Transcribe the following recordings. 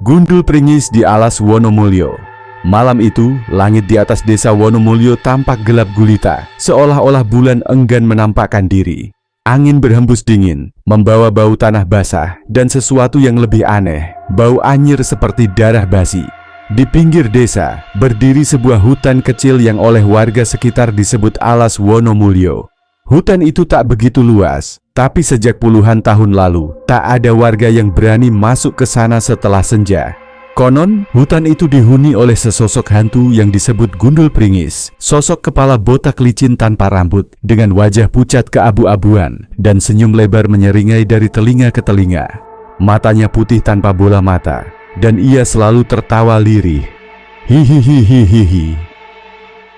Gundul Pringis di alas Wonomulyo. Malam itu, langit di atas desa Wonomulyo tampak gelap gulita, seolah-olah bulan enggan menampakkan diri. Angin berhembus dingin, membawa bau tanah basah, dan sesuatu yang lebih aneh, bau anyir seperti darah basi. Di pinggir desa, berdiri sebuah hutan kecil yang oleh warga sekitar disebut alas Wonomulyo. Hutan itu tak begitu luas, tapi sejak puluhan tahun lalu, tak ada warga yang berani masuk ke sana setelah senja. Konon, hutan itu dihuni oleh sesosok hantu yang disebut Gundul Pringis, sosok kepala botak licin tanpa rambut, dengan wajah pucat keabu-abuan, dan senyum lebar menyeringai dari telinga ke telinga. Matanya putih tanpa bola mata, dan ia selalu tertawa lirih. Hihihihihihi.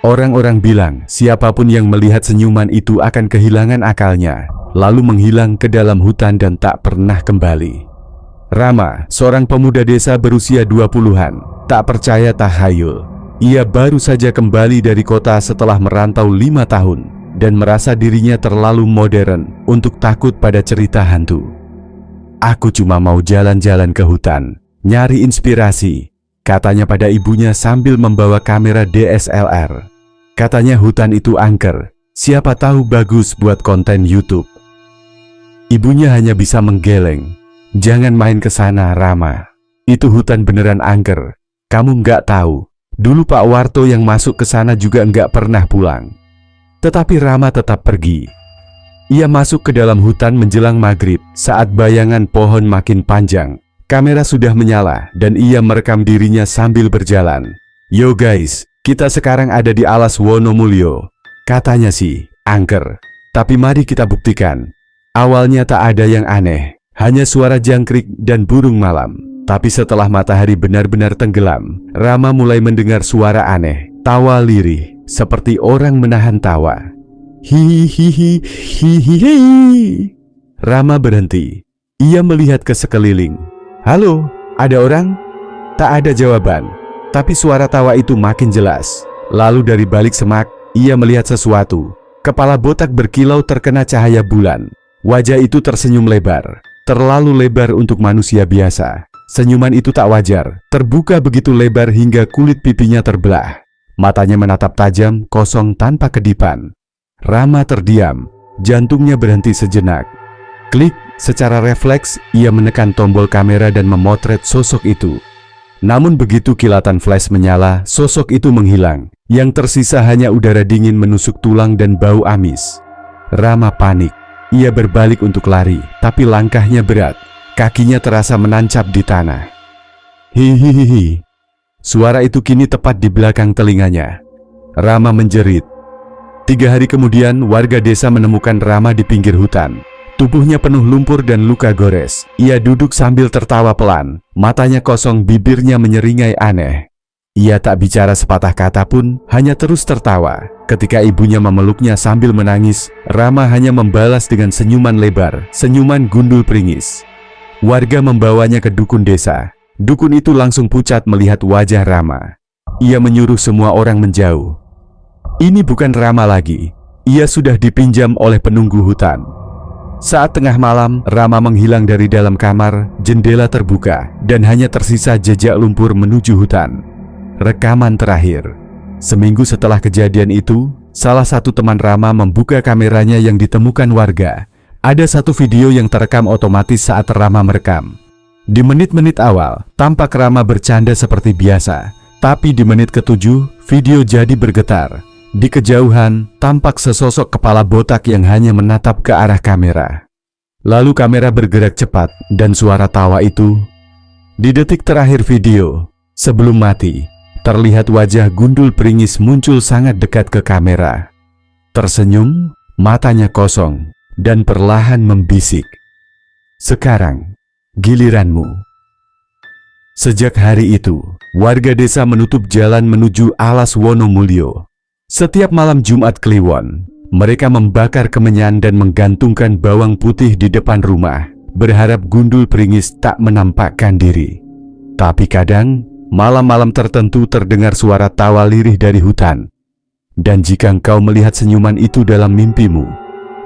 Orang-orang bilang, siapapun yang melihat senyuman itu akan kehilangan akalnya, lalu menghilang ke dalam hutan dan tak pernah kembali. Rama, seorang pemuda desa berusia 20-an, tak percaya tahayul. Ia baru saja kembali dari kota setelah merantau 5 tahun, dan merasa dirinya terlalu modern untuk takut pada cerita hantu. "Aku cuma mau jalan-jalan ke hutan, nyari inspirasi," katanya pada ibunya sambil membawa kamera DSLR. Katanya hutan itu angker, siapa tahu bagus buat konten YouTube. Ibunya hanya bisa menggeleng. "Jangan main ke sana, Rama. Itu hutan beneran angker. Kamu nggak tahu. Dulu Pak Warto yang masuk ke sana juga nggak pernah pulang." Tetapi Rama tetap pergi. Ia masuk ke dalam hutan menjelang maghrib saat bayangan pohon makin panjang. Kamera sudah menyala dan ia merekam dirinya sambil berjalan. "Yo guys, kita sekarang ada di alas Wonomulyo. Katanya sih, angker. Tapi mari kita buktikan." Awalnya tak ada yang aneh, hanya suara jangkrik dan burung malam. Tapi setelah matahari benar-benar tenggelam, Rama mulai mendengar suara aneh, tawa lirih, seperti orang menahan tawa. Hihihi, hihihi. Rama berhenti. Ia melihat ke sekeliling. "Halo, ada orang?" Tak ada jawaban. Tapi suara tawa itu makin jelas. Lalu dari balik semak, ia melihat sesuatu. Kepala botak berkilau terkena cahaya bulan. Wajah itu tersenyum lebar, terlalu lebar untuk manusia biasa. Senyuman itu tak wajar, terbuka begitu lebar hingga kulit pipinya terbelah. Matanya menatap tajam, kosong tanpa kedipan. Rama terdiam, jantungnya berhenti sejenak. Klik, secara refleks, ia menekan tombol kamera dan memotret sosok itu. Namun begitu kilatan flash menyala, sosok itu menghilang. Yang tersisa hanya udara dingin menusuk tulang dan bau amis. Rama panik. Ia berbalik untuk lari, tapi langkahnya berat. Kakinya terasa menancap di tanah. Hihihihi. Suara itu kini tepat di belakang telinganya. Rama menjerit. 3 hari kemudian, warga desa menemukan Rama di pinggir hutan. Tubuhnya penuh lumpur dan luka gores. Ia duduk sambil tertawa pelan. Matanya kosong, bibirnya menyeringai aneh. Ia tak bicara sepatah kata pun, hanya terus tertawa. Ketika ibunya memeluknya sambil menangis, Rama hanya membalas dengan senyuman lebar, senyuman Gundul Pringis. Warga membawanya ke dukun desa. Dukun itu langsung pucat melihat wajah Rama. Ia menyuruh semua orang menjauh. Ini bukan Rama lagi. Ia sudah dipinjam oleh penunggu hutan. Saat tengah malam, Rama menghilang dari dalam kamar, jendela terbuka, dan hanya tersisa jejak lumpur menuju hutan. Rekaman terakhir. Seminggu setelah kejadian itu, salah satu teman Rama membuka kameranya yang ditemukan warga. Ada satu video yang terekam otomatis saat Rama merekam. Di menit-menit awal, tampak Rama bercanda seperti biasa. Tapi di menit ke-7, video jadi bergetar. Di kejauhan, tampak sesosok kepala botak yang hanya menatap ke arah kamera. Lalu kamera bergerak cepat, dan suara tawa itu. Di detik terakhir video, sebelum mati, terlihat wajah Gundul Pringis muncul sangat dekat ke kamera. Tersenyum, matanya kosong, dan perlahan membisik. "Sekarang, giliranmu." Sejak hari itu, warga desa menutup jalan menuju alas Wonomulyo. Setiap malam Jumat Kliwon, mereka membakar kemenyan dan menggantungkan bawang putih di depan rumah, berharap Gundul Pringis tak menampakkan diri. Tapi kadang, malam-malam tertentu terdengar suara tawa lirih dari hutan. Dan jika engkau melihat senyuman itu dalam mimpimu,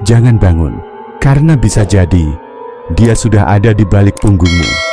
jangan bangun, karena bisa jadi dia sudah ada di balik punggungmu.